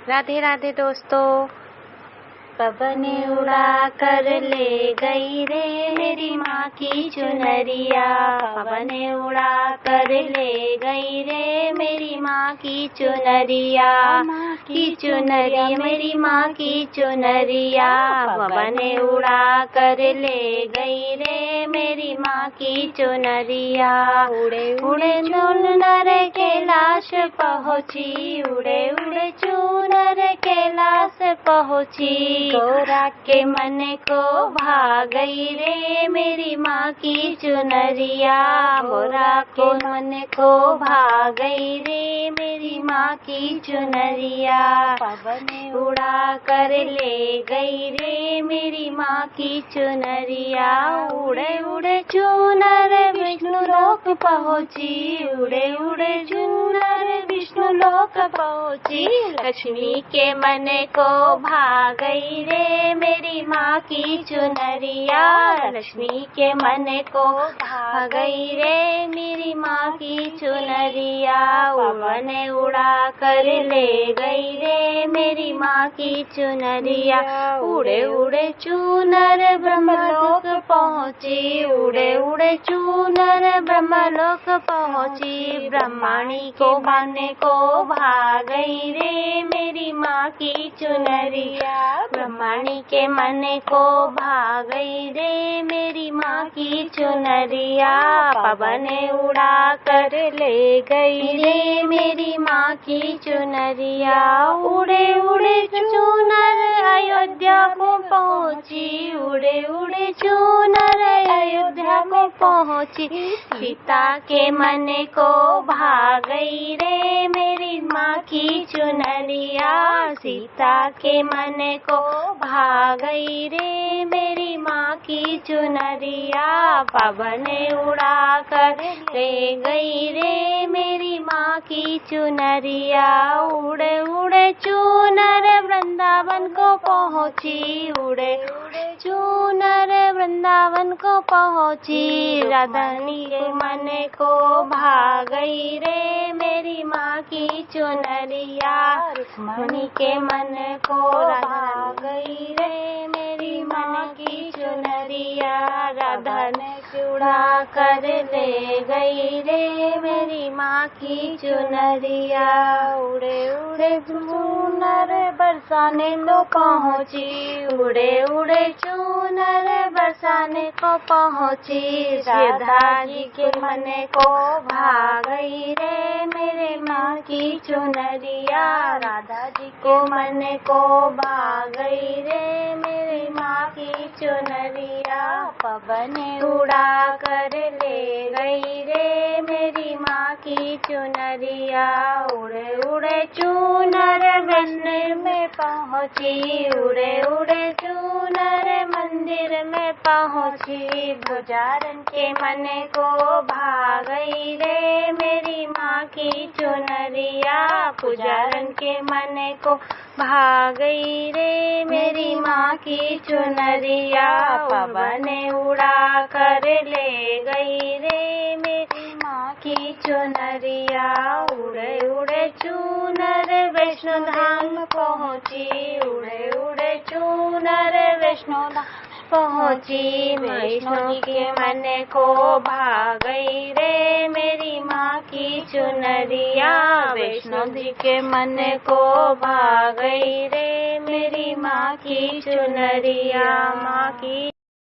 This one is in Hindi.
राधे राधे दोस्तों। पवन उड़ा कर ले गई रे मेरी माँ की चुनरिया, पवन उड़ा कर ले गई रे मेरी माँ की चुनरिया, की चुनरिया मेरी माँ की चुनरिया, पवन उड़ा कर ले गई रे मेरी माँ की चुनरिया। उड़े उड़े चुनर कैलाश पहुँची, उड़े उड़े चुनर कैलाश पहुँची, गौरा के मन को भा गई रे मेरी माँ की चुनरिया, गौरा के मन को भा गई रे मेरी माँ की चुनरिया। पवन उड़ा कर ले गई रे मेरी माँ की चुनरिया, उड़े उड़े चुनर विष्णु लोक पहुँची, उड़े उड़े चुनर विष्णु लोक पहुँची, लक्ष्मी के मन को भा गई रे मेरी माँ की चुनरिया, लक्ष्मी के मन को भा गई रे मेरी माँ की चुनरिया। पवन उड़ा कर ले गई रे मेरी माँ की चुनरिया, उड़े उड़े चुनर ब्रह्मलोक पहुँची, उड़े उड़े चुनर ब्रह्मलोक पहुँची, ब्रह्मणी को माने को भा गई रे मेरी माँ की चुनरिया, ब्रह्मणी के मन को भा गई रे मेरी माँ की चुनरिया। पवन उड़ा कर ले गई रे मेरी माँ की चुनरिया, उड़े उड़े चुनर अयोध्या को पहुँची, उड़े उड़े चुनर अयोध्या को पहुँची, सीता के मन को भा गई रे मेरी माँ की चुनरिया, सीता के मन को भा गई रे मेरी माँ की चुनरिया। पवन उड़ा कर ले गई रे मेरी माँ की चुनरिया, उड़े उड़े चुनर वृंदावन को पहुँची, उड़े उड़े चुनर वृंदावन को पहुँची, राधानी के मन को भा गई रे मेरी माँ की चुनरिया, रुक्मणी के मन को भा गई रे मेरी माँ की चुनरिया, राधा ने उड़ा कर ले गई रे मेरी माँ की चुनरिया, उड़े उड़े चुनर बरसाने को पहुँची, उड़े उड़े चुनर बरसाने को पहुँची, राधा जी के मन को भा गई रे मेरे माँ की चुनरिया, राधा जी को मन को भा गई रे मेरी माँ की चुनरिया। पवन उड़ा कर ले गई रे मेरी माँ की चुनरिया, उड़े उड़े चुनर मंदिर में पहुँची, उड़े उड़े चुनर मंदिर में पहुँची, पुजारन के मन को भा गई रे मेरी माँ की चुनरिया, पुजारन के मन को भा गई रे मेरी माँ की चुनरिया। पवन उड़ा कर ले गई रे मेरी माँ की चुनरिया, उड़े उड़े चुनर वैष्णो धाम पहुँची, उड़े उड़े चुनर वैष्णो धाम पहुँची, वैष्णो के मन को भा गई रे मेरी माँ की चुनरिया, वैष्णो जी के मन को भा गई रे मेरी माँ की चुनरिया। माँ की